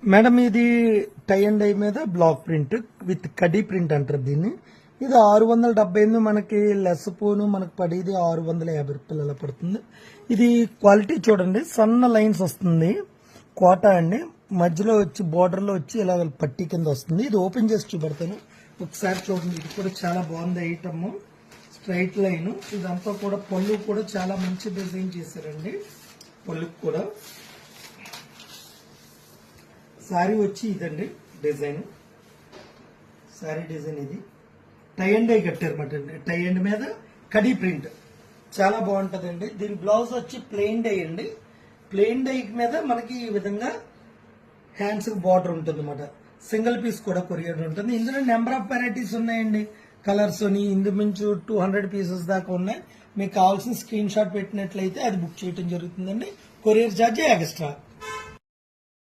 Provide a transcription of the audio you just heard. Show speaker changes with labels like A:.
A: Madam ఇది tie and dye మీద block print with కడీ ప్రింట్ అంటారు దీన్ని. ఇది 678 మనకి లెస్ పోను మనకు పడేది 650 రూపాయలు అలా పడుతుంది. ఇది క్వాలిటీ చూడండి, సన్న లైన్స్ వస్తుంది, కోట అండి, మధ్యలో వచ్చి బోర్డర్ లో వచ్చి ఇలా పట్టీ కింద వస్తుంది. ఇది ఓపెన్ చేసి చూపెడతాను ఒకసారి చూడండి. ఇది కూడా చాలా బాగుంది ఐటమ్, స్ట్రైట్ లైన్. ఇదంతా కూడా పళ్ళు కూడా చాలా మంచి డిజైన్ చేశారండి. పళ్ళుకి కూడా శారీ వచ్చి ఇదండి డిజైన్, శారీ డిజైన్ ఇది టై అండ్ డై కట్టారన్నమాట అండి. టై అండ్ మీద కడీ ప్రింట్ చాలా బాగుంటదండి. దీని బ్లౌజ్ వచ్చి ప్లెయిన్ డై అండి. ప్లెయిన్ డై మీద మనకి ఈ విధంగా హ్యాండ్స్ బార్డర్ ఉంటుంది అన్నమాట. సింగిల్ పీస్ కూడా కొరియర్ ఉంటుంది. ఇందులో నెంబర్ ఆఫ్ వెరైటీస్ ఉన్నాయండి. కలర్స్ ఇంచుమించు 200 పీసెస్ దాకా ఉన్నాయి. మీకు కావాల్సిన స్క్రీన్ షాట్ పెట్టినట్లయితే అది బుక్ చేయడం జరుగుతుందండి. Courier charge extra.